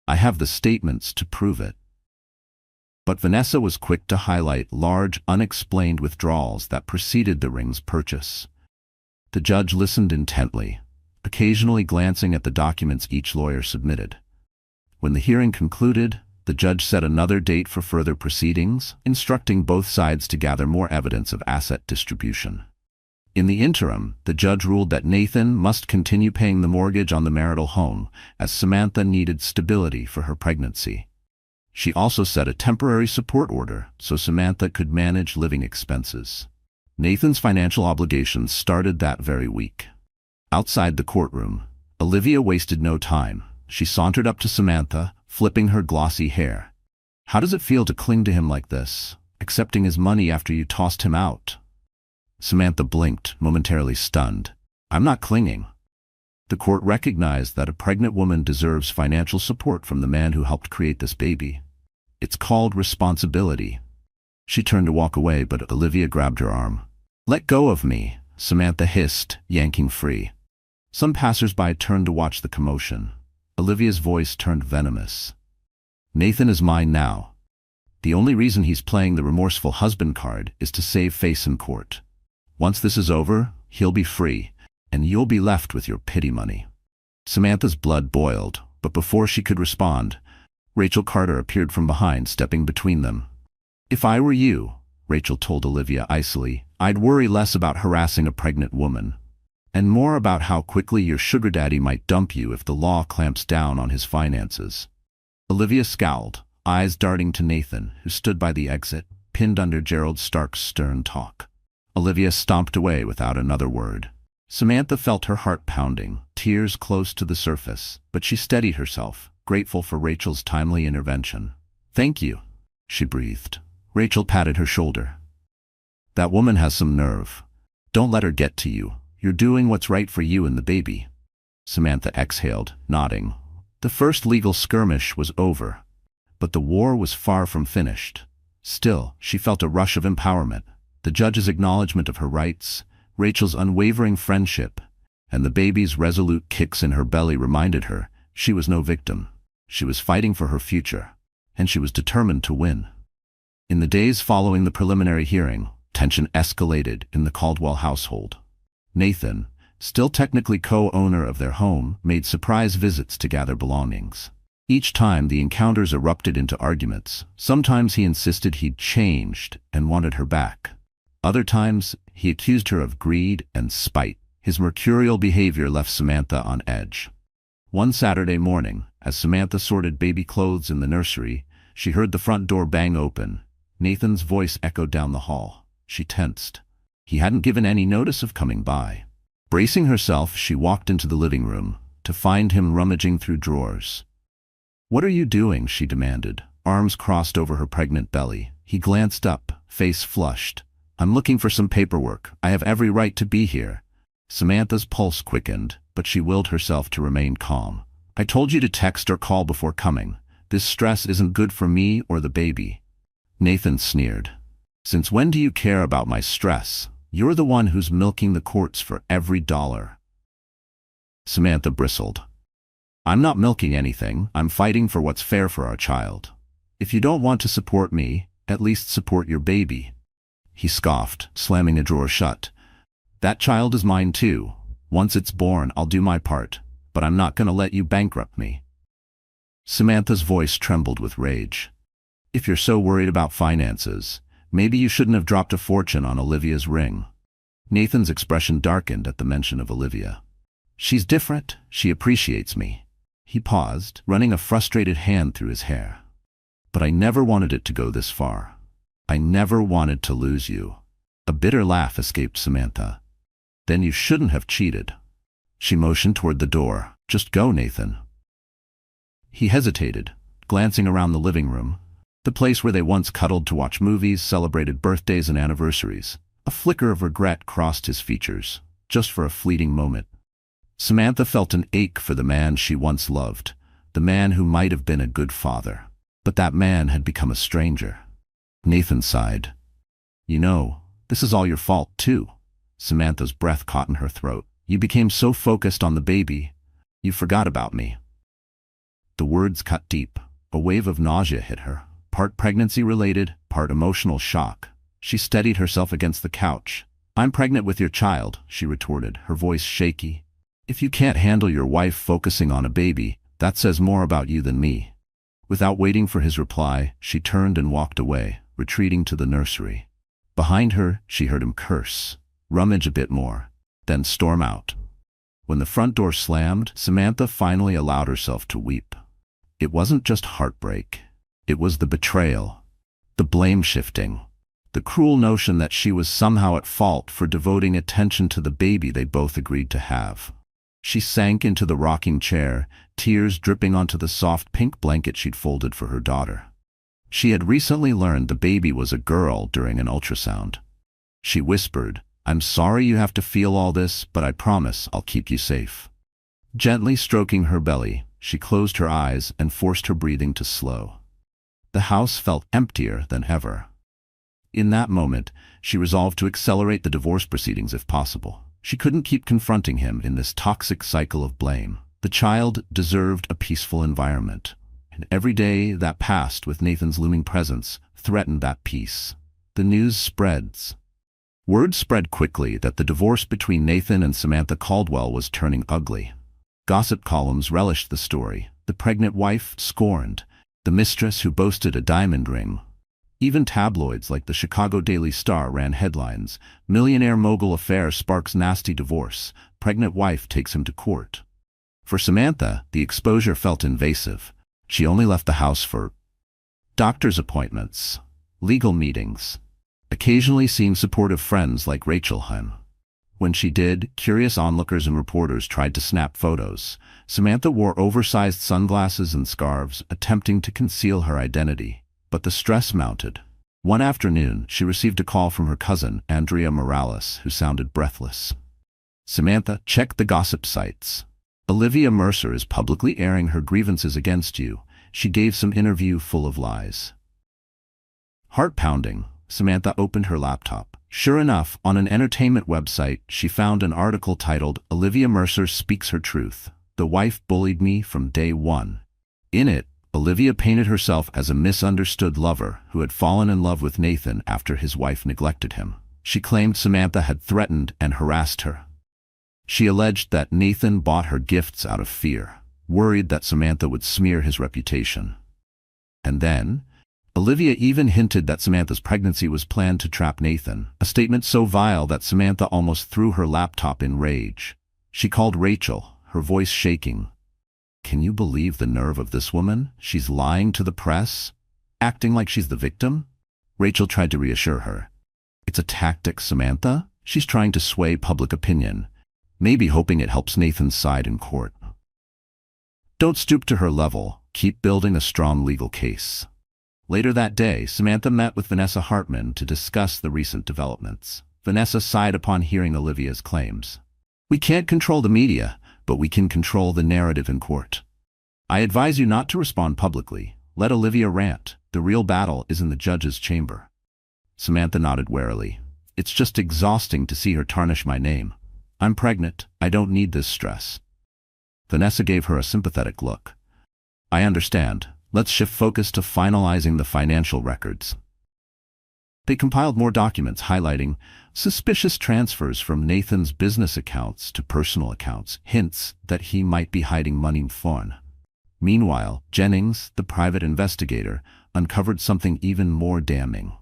"I have the statements to prove it." But Vanessa was quick to highlight large, unexplained withdrawals that preceded the ring's purchase. The judge listened intently, occasionally glancing at the documents each lawyer submitted. When the hearing concluded, the judge set another date for further proceedings, instructing both sides to gather more evidence of asset distribution. In the interim, the judge ruled that Nathan must continue paying the mortgage on the marital home, as Samantha needed stability for her pregnancy. She also set a temporary support order so Samantha could manage living expenses. Nathan's financial obligations started that very week. Outside the courtroom, Olivia wasted no time. She sauntered up to Samantha, flipping her glossy hair. "How does it feel to cling to him like this, accepting his money after you tossed him out?" Samantha blinked, momentarily stunned. "I'm not clinging." The court recognized that a pregnant woman deserves financial support from the man who helped create this baby. It's called responsibility. She turned to walk away, but Olivia grabbed her arm. "Let go of me," Samantha hissed, yanking free. Some passers-by turned to watch the commotion. Olivia's voice turned venomous. "Nathan is mine now. The only reason he's playing the remorseful husband card is to save face in court. Once this is over, he'll be free, and you'll be left with your pity money." Samantha's blood boiled, but before she could respond, Rachel Carter appeared from behind, stepping between them. "If I were you," Rachel told Olivia icily, "I'd worry less about harassing a pregnant woman, and more about how quickly your sugar daddy might dump you if the law clamps down on his finances." Olivia scowled, eyes darting to Nathan, who stood by the exit, pinned under Gerald Stark's stern talk. Olivia stomped away without another word. Samantha felt her heart pounding, tears close to the surface, but she steadied herself, grateful for Rachel's timely intervention. "Thank you," she breathed. Rachel patted her shoulder. "That woman has some nerve. Don't let her get to you. You're doing what's right for you and the baby." Samantha exhaled, nodding. The first legal skirmish was over, but the war was far from finished. Still, she felt a rush of empowerment. The judge's acknowledgement of her rights, Rachel's unwavering friendship, and the baby's resolute kicks in her belly reminded her she was no victim. She was fighting for her future, and she was determined to win. In the days following the preliminary hearing, tension escalated in the Caldwell household. Nathan, still technically co-owner of their home, made surprise visits to gather belongings. Each time the encounters erupted into arguments. Sometimes he insisted he'd changed and wanted her back. Other times, he accused her of greed and spite. His mercurial behavior left Samantha on edge. One Saturday morning, as Samantha sorted baby clothes in the nursery, she heard the front door bang open. Nathan's voice echoed down the hall. She tensed. He hadn't given any notice of coming by. Bracing herself, she walked into the living room, to find him rummaging through drawers. "What are you doing?" she demanded, arms crossed over her pregnant belly. He glanced up, face flushed. "I'm looking for some paperwork. I have every right to be here." Samantha's pulse quickened, but she willed herself to remain calm. "I told you to text or call before coming. This stress isn't good for me or the baby." Nathan sneered. "Since when do you care about my stress? You're the one who's milking the courts for every dollar." Samantha bristled. I'm not milking anything, I'm fighting for what's fair for our child. If you don't want to support me, at least support your baby." He scoffed, slamming a drawer shut. "That child is mine too. Once it's born, I'll do my part, but I'm not gonna let you bankrupt me." Samantha's voice trembled with rage. "If you're so worried about finances, maybe you shouldn't have dropped a fortune on Olivia's ring." Nathan's expression darkened at the mention of Olivia. "She's different. She appreciates me." He paused, running a frustrated hand through his hair. "But I never wanted it to go this far. I never wanted to lose you." A bitter laugh escaped Samantha. "Then you shouldn't have cheated." She motioned toward the door. "Just go, Nathan." He hesitated, glancing around the living room, the place where they once cuddled to watch movies, celebrated birthdays and anniversaries. A flicker of regret crossed his features, just for a fleeting moment. Samantha felt an ache for the man she once loved, the man who might have been a good father. But that man had become a stranger. Nathan sighed. "You know, this is all your fault, too." Samantha's breath caught in her throat. "You became so focused on the baby, you forgot about me." The words cut deep. A wave of nausea hit her, part pregnancy-related, part emotional shock. She steadied herself against the couch. "I'm pregnant with your child," she retorted, her voice shaky. "If you can't handle your wife focusing on a baby, that says more about you than me." Without waiting for his reply, she turned and walked away, retreating to the nursery. Behind her, she heard him curse, rummage a bit more, then storm out. When the front door slammed, Samantha finally allowed herself to weep. It wasn't just heartbreak. It was the betrayal, the blame-shifting, the cruel notion that she was somehow at fault for devoting attention to the baby they both agreed to have. She sank into the rocking chair, tears dripping onto the soft pink blanket she'd folded for her daughter. She had recently learned the baby was a girl during an ultrasound. She whispered, "I'm sorry you have to feel all this, but I promise I'll keep you safe." Gently stroking her belly, she closed her eyes and forced her breathing to slow. The house felt emptier than ever. In that moment, she resolved to accelerate the divorce proceedings if possible. She couldn't keep confronting him in this toxic cycle of blame. The child deserved a peaceful environment, and every day that passed with Nathan's looming presence threatened that peace. The news spreads. Word spread quickly that the divorce between Nathan and Samantha Caldwell was turning ugly. Gossip columns relished the story. The pregnant wife scorned, the mistress who boasted a diamond ring. Even tabloids like the Chicago Daily Star ran headlines, "Millionaire mogul affair sparks nasty divorce, pregnant wife takes him to court." For Samantha, the exposure felt invasive. She only left the house for doctor's appointments, legal meetings, occasionally seeing supportive friends like Rachel Hunt. When she did, curious onlookers and reporters tried to snap photos. Samantha wore oversized sunglasses and scarves, attempting to conceal her identity. But the stress mounted. One afternoon, she received a call from her cousin, Andrea Morales, who sounded breathless. "Samantha, check the gossip sites. Olivia Mercer is publicly airing her grievances against you. She gave some interview full of lies." Heart-pounding, Samantha opened her laptop. Sure enough, on an entertainment website, she found an article titled, "Olivia Mercer Speaks Her Truth. The Wife Bullied Me from Day One." In it, Olivia painted herself as a misunderstood lover who had fallen in love with Nathan after his wife neglected him. She claimed Samantha had threatened and harassed her. She alleged that Nathan bought her gifts out of fear, worried that Samantha would smear his reputation. And then, Olivia even hinted that Samantha's pregnancy was planned to trap Nathan, a statement so vile that Samantha almost threw her laptop in rage. She called Rachel, her voice shaking. "Can you believe the nerve of this woman? She's lying to the press, acting like she's the victim?" Rachel tried to reassure her. "It's a tactic, Samantha. She's trying to sway public opinion, maybe hoping it helps Nathan's side in court. Don't stoop to her level. Keep building a strong legal case." Later that day, Samantha met with Vanessa Hartman to discuss the recent developments. Vanessa sighed upon hearing Olivia's claims. "We can't control the media, but we can control the narrative in court. I advise you not to respond publicly. Let Olivia rant. The real battle is in the judge's chamber." Samantha nodded warily. "It's just exhausting to see her tarnish my name. I'm pregnant. I don't need this stress." Vanessa gave her a sympathetic look. I understand. Let's shift focus to finalizing the financial records. They compiled more documents highlighting suspicious transfers from Nathan's business accounts to personal accounts, hints that he might be hiding money from. Meanwhile, Jennings, the private investigator, uncovered something even more damning.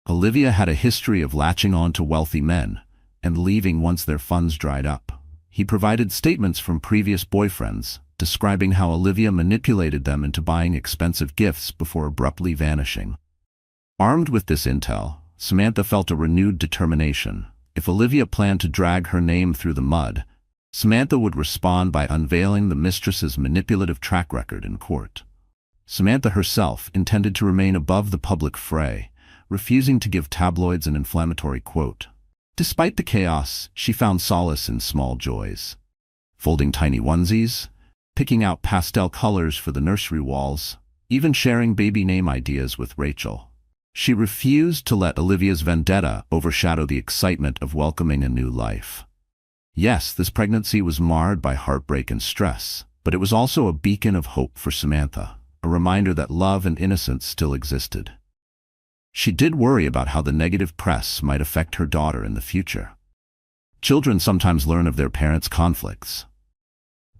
Olivia had a history of latching on to wealthy men and leaving once their funds dried up. He provided statements from previous boyfriends, describing how Olivia manipulated them into buying expensive gifts before abruptly vanishing. Armed with this intel, Samantha felt a renewed determination. If Olivia planned to drag her name through the mud, Samantha would respond by unveiling the mistress's manipulative track record in court. Samantha herself intended to remain above the public fray, refusing to give tabloids an inflammatory quote. Despite the chaos, she found solace in small joys. Folding tiny onesies, picking out pastel colors for the nursery walls, even sharing baby name ideas with Rachel. She refused to let Olivia's vendetta overshadow the excitement of welcoming a new life. Yes, this pregnancy was marred by heartbreak and stress, but it was also a beacon of hope for Samantha, a reminder that love and innocence still existed. She did worry about how the negative press might affect her daughter in the future. Children sometimes learn of their parents' conflicts.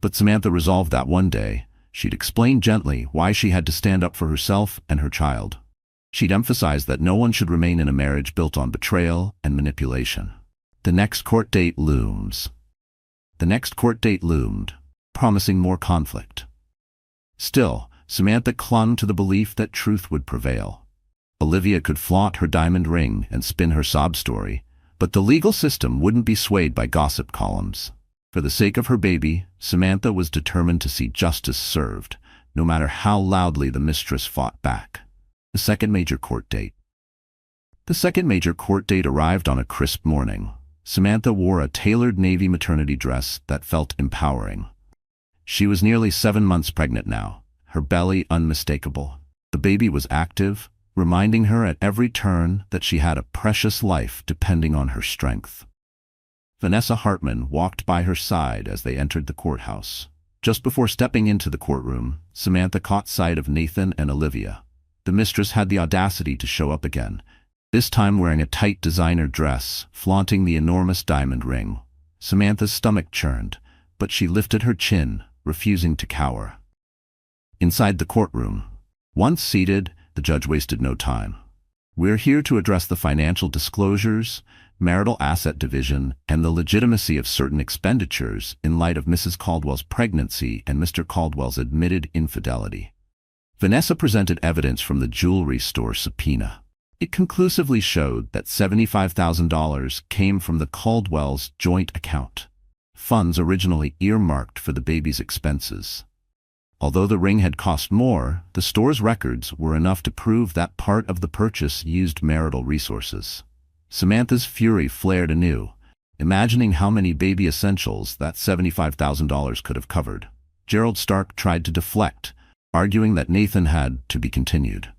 But Samantha resolved that one day, she'd explain gently why she had to stand up for herself and her child. She'd emphasize that no one should remain in a marriage built on betrayal and manipulation. The next court date looms. The next court date loomed, promising more conflict. Still, Samantha clung to the belief that truth would prevail. Olivia could flaunt her diamond ring and spin her sob story, but the legal system wouldn't be swayed by gossip columns. For the sake of her baby, Samantha was determined to see justice served, no matter how loudly the mistress fought back. The second major court date. The second major court date arrived on a crisp morning. Samantha wore a tailored navy maternity dress that felt empowering. She was nearly 7 months pregnant now, her belly unmistakable. The baby was active, reminding her at every turn that she had a precious life depending on her strength. Vanessa Hartman walked by her side as they entered the courthouse. Just before stepping into the courtroom, Samantha caught sight of Nathan and Olivia. The mistress had the audacity to show up again, this time wearing a tight designer dress, flaunting the enormous diamond ring. Samantha's stomach churned, but she lifted her chin, refusing to cower. Inside the courtroom, once seated, the judge wasted no time. We're here to address the financial disclosures, marital asset division, and the legitimacy of certain expenditures in light of Mrs. Caldwell's pregnancy and Mr. Caldwell's admitted infidelity. Vanessa presented evidence from the jewelry store subpoena. It conclusively showed that $75,000 came from the Caldwells' joint account, funds originally earmarked for the baby's expenses. Although the ring had cost more, the store's records were enough to prove that part of the purchase used marital resources. Samantha's fury flared anew, imagining how many baby essentials that $75,000 could have covered. Gerald Stark tried to deflect, arguing that Nathan had to be continued.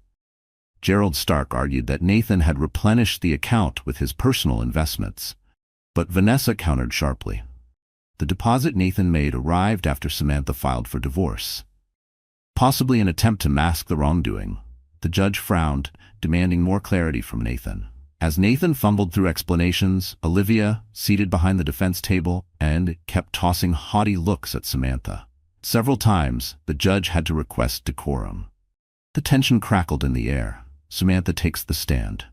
Gerald Stark argued that Nathan had replenished the account with his personal investments, but Vanessa countered sharply. The deposit Nathan made arrived after Samantha filed for divorce. Possibly an attempt to mask the wrongdoing, the judge frowned, demanding more clarity from Nathan. As Nathan fumbled through explanations, Olivia, seated behind the defense table, kept tossing haughty looks at Samantha. Several times, the judge had to request decorum. The tension crackled in the air. Samantha takes the stand.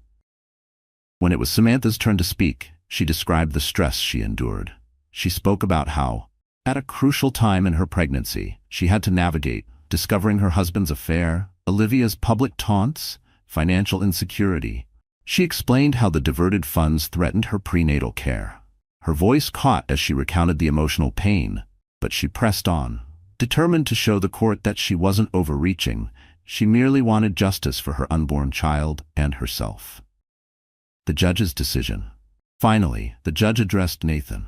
When it was Samantha's turn to speak, she described the stress she endured. She spoke about how, at a crucial time in her pregnancy, she had to navigate discovering her husband's affair, Olivia's public taunts, financial insecurity. She explained how the diverted funds threatened her prenatal care. Her voice caught as she recounted the emotional pain, but she pressed on, determined to show the court that she wasn't overreaching. She merely wanted justice for her unborn child and herself. The judge's decision. Finally, the judge addressed Nathan.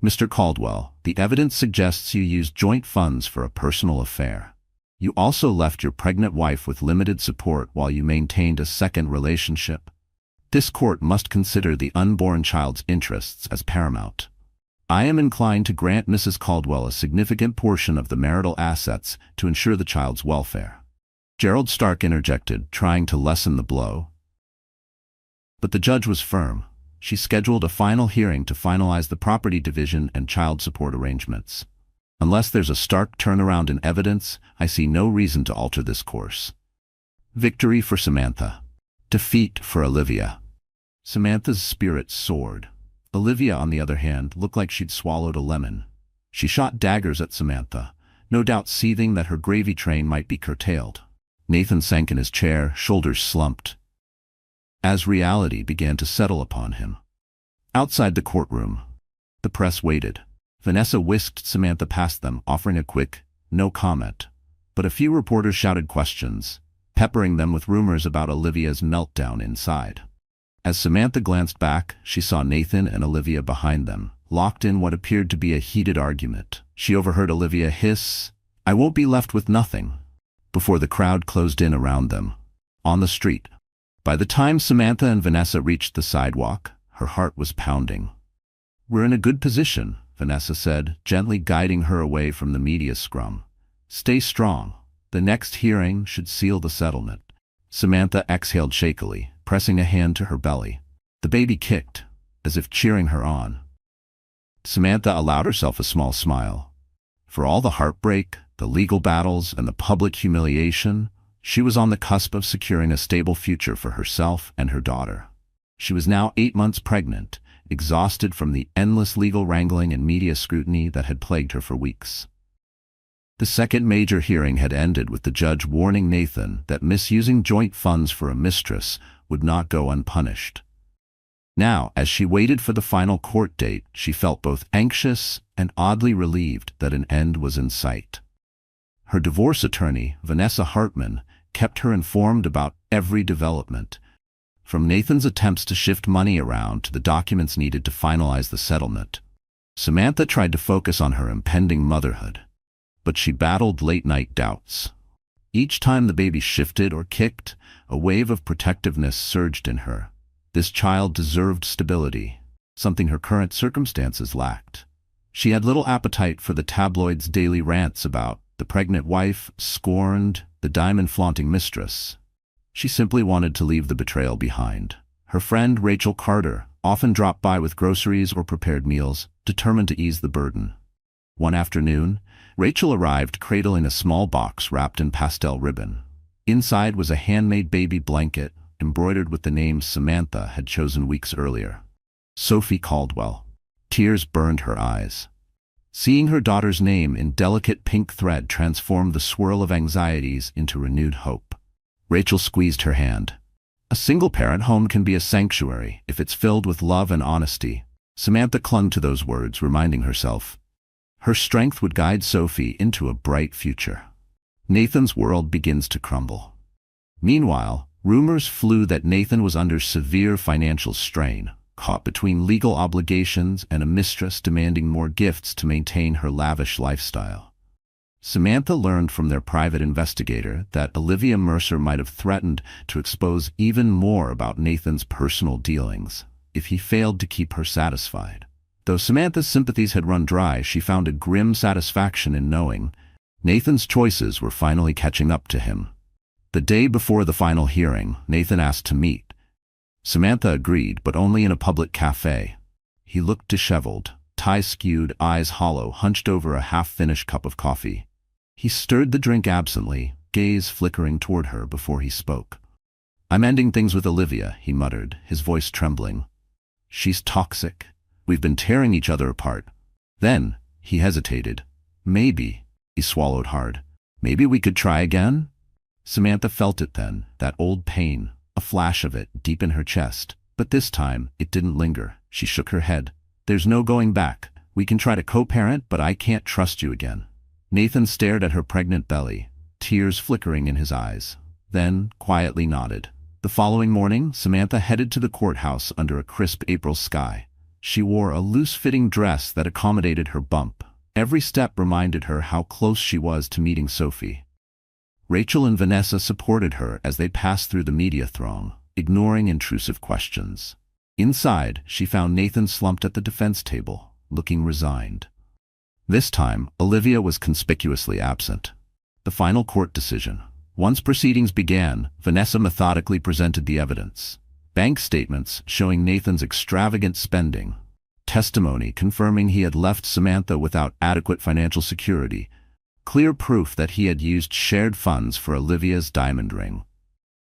Mr. Caldwell, the evidence suggests you used joint funds for a personal affair. You also left your pregnant wife with limited support while you maintained a second relationship. This court must consider the unborn child's interests as paramount. I am inclined to grant Mrs. Caldwell a significant portion of the marital assets to ensure the child's welfare. Gerald Stark interjected, trying to lessen the blow. But the judge was firm. She scheduled a final hearing to finalize the property division and child support arrangements. Unless there's a stark turnaround in evidence, I see no reason to alter this course. Victory for Samantha. Defeat for Olivia. Samantha's spirit soared. Olivia, on the other hand, looked like she'd swallowed a lemon. She shot daggers at Samantha, no doubt seething that her gravy train might be curtailed. Nathan sank in his chair, shoulders slumped, as reality began to settle upon him. Outside the courtroom, the press waited. Vanessa whisked Samantha past them, offering a quick, no comment. But a few reporters shouted questions, peppering them with rumors about Olivia's meltdown inside. As Samantha glanced back, she saw Nathan and Olivia behind them, locked in what appeared to be a heated argument. She overheard Olivia hiss, "I won't be left with nothing," before the crowd closed in around them. On the street. By the time Samantha and Vanessa reached the sidewalk, her heart was pounding. "We're in a good position," Vanessa said, gently guiding her away from the media scrum. "Stay strong. The next hearing should seal the settlement." Samantha exhaled shakily, pressing a hand to her belly. The baby kicked, as if cheering her on. Samantha allowed herself a small smile. For all the heartbreak, the legal battles, and the public humiliation, she was on the cusp of securing a stable future for herself and her daughter. She was now 8 months pregnant, exhausted from the endless legal wrangling and media scrutiny that had plagued her for weeks. The second major hearing had ended with the judge warning Nathan that misusing joint funds for a mistress would not go unpunished. Now, as she waited for the final court date, she felt both anxious and oddly relieved that an end was in sight. Her divorce attorney, Vanessa Hartman, kept her informed about every development, from Nathan's attempts to shift money around to the documents needed to finalize the settlement. Samantha tried to focus on her impending motherhood, but she battled late-night doubts. Each time the baby shifted or kicked, a wave of protectiveness surged in her. This child deserved stability, something her current circumstances lacked. She had little appetite for the tabloids' daily rants about the pregnant wife, scorned, the diamond-flaunting mistress. She simply wanted to leave the betrayal behind. Her friend Rachel Carter often dropped by with groceries or prepared meals, determined to ease the burden. One afternoon, Rachel arrived cradling a small box wrapped in pastel ribbon. Inside was a handmade baby blanket, embroidered with the name Samantha had chosen weeks earlier. Sophie Caldwell. Tears burned her eyes. Seeing her daughter's name in delicate pink thread transformed the swirl of anxieties into renewed hope. Rachel squeezed her hand. A single-parent home can be a sanctuary if it's filled with love and honesty. Samantha clung to those words, reminding herself her strength would guide Sophie into a bright future. Nathan's world begins to crumble. Meanwhile, rumors flew that Nathan was under severe financial strain, caught between legal obligations and a mistress demanding more gifts to maintain her lavish lifestyle. Samantha learned from their private investigator that Olivia Mercer might have threatened to expose even more about Nathan's personal dealings if he failed to keep her satisfied. Though Samantha's sympathies had run dry, she found a grim satisfaction in knowing Nathan's choices were finally catching up to him. The day before the final hearing, Nathan asked to meet. Samantha agreed, but only in a public cafe. He looked disheveled, tie skewed, eyes hollow, hunched over a half-finished cup of coffee. He stirred the drink absently, gaze flickering toward her before he spoke. "I'm ending things with Olivia," he muttered, his voice trembling. "She's toxic. We've been tearing each other apart." Then, he hesitated. "Maybe," he swallowed hard, "maybe we could try again?" Samantha felt it then, that old pain, a flash of it, deep in her chest. But this time, it didn't linger. She shook her head. "There's no going back. We can try to co-parent, but I can't trust you again." Nathan stared at her pregnant belly, tears flickering in his eyes, then quietly nodded. The following morning, Samantha headed to the courthouse under a crisp April sky. She wore a loose-fitting dress that accommodated her bump. Every step reminded her how close she was to meeting Sophie. Rachel and Vanessa supported her as they passed through the media throng, ignoring intrusive questions. Inside, she found Nathan slumped at the defense table, looking resigned. This time, Olivia was conspicuously absent. The final court decision. Once proceedings began, Vanessa methodically presented the evidence. Bank statements showing Nathan's extravagant spending. Testimony confirming he had left Samantha without adequate financial security. Clear proof that he had used shared funds for Olivia's diamond ring.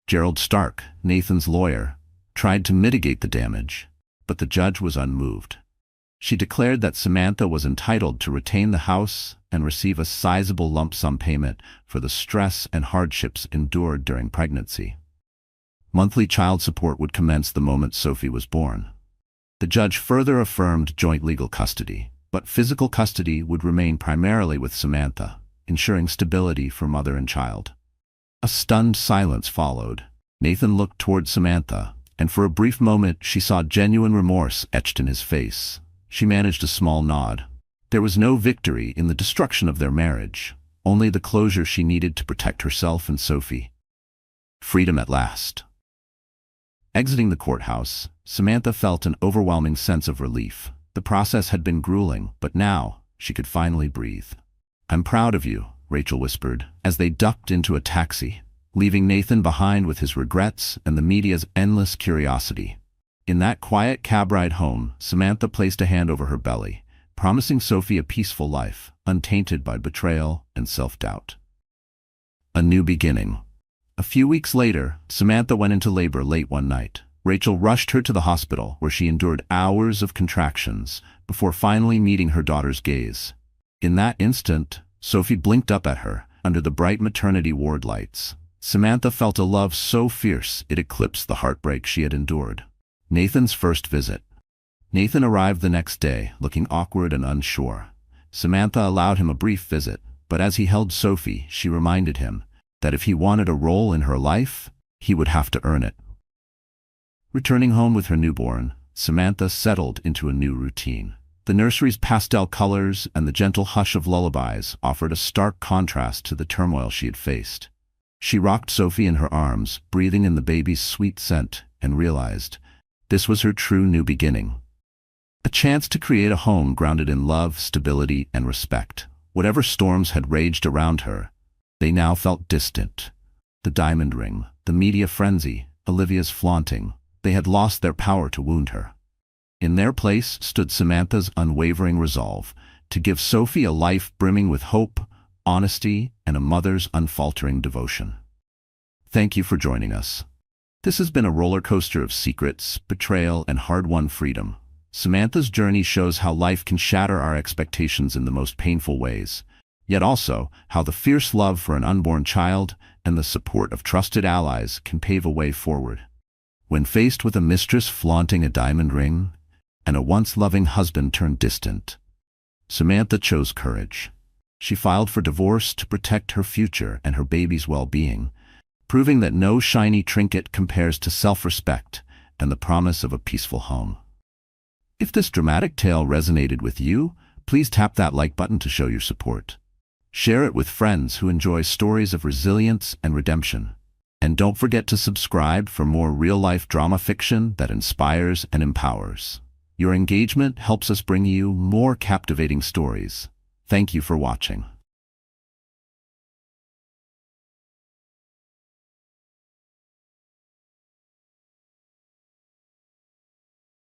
Gerald Stark, Nathan's lawyer, tried to mitigate the damage, but the judge was unmoved. She declared that Samantha was entitled to retain the house and receive a sizable lump sum payment for the stress and hardships endured during pregnancy. Monthly child support would commence the moment Sophie was born. The judge further affirmed joint legal custody, but physical custody would remain primarily with Samantha, ensuring stability for mother and child. A stunned silence followed. Nathan looked toward Samantha, and for a brief moment she saw genuine remorse etched in his face. She managed a small nod. There was no victory in the destruction of their marriage, only the closure she needed to protect herself and Sophie. Freedom at last. Exiting the courthouse, Samantha felt an overwhelming sense of relief. The process had been grueling, but now she could finally breathe. "I'm proud of you," Rachel whispered, as they ducked into a taxi, leaving Nathan behind with his regrets and the media's endless curiosity. In that quiet cab ride home, Samantha placed a hand over her belly, promising Sophie a peaceful life, untainted by betrayal and self-doubt. A new beginning. A few weeks later, Samantha went into labor late one night. Rachel rushed her to the hospital, where she endured hours of contractions before finally meeting her daughter's gaze. In that instant, Sophie blinked up at her under the bright maternity ward lights. Samantha felt a love so fierce it eclipsed the heartbreak she had endured. Nathan's first visit. Nathan arrived the next day, looking awkward and unsure. Samantha allowed him a brief visit, but as he held Sophie, she reminded him that if he wanted a role in her life, he would have to earn it. Returning home with her newborn, Samantha settled into a new routine. The nursery's pastel colors and the gentle hush of lullabies offered a stark contrast to the turmoil she had faced. She rocked Sophie in her arms, breathing in the baby's sweet scent, and realized this was her true new beginning. A chance to create a home grounded in love, stability, and respect. Whatever storms had raged around her, they now felt distant. The diamond ring, the media frenzy, Olivia's flaunting, they had lost their power to wound her. In their place stood Samantha's unwavering resolve to give Sophie a life brimming with hope, honesty, and a mother's unfaltering devotion. Thank you for joining us. This has been a roller coaster of secrets, betrayal, and hard-won freedom. Samantha's journey shows how life can shatter our expectations in the most painful ways, yet also how the fierce love for an unborn child and the support of trusted allies can pave a way forward. When faced with a mistress flaunting a diamond ring and a once-loving husband turned distant, Samantha chose courage. She filed for divorce to protect her future and her baby's well-being, proving that no shiny trinket compares to self-respect and the promise of a peaceful home. If this dramatic tale resonated with you, please tap that like button to show your support. Share it with friends who enjoy stories of resilience and redemption. And don't forget to subscribe for more real-life drama fiction that inspires and empowers. Your engagement helps us bring you more captivating stories. Thank you for watching.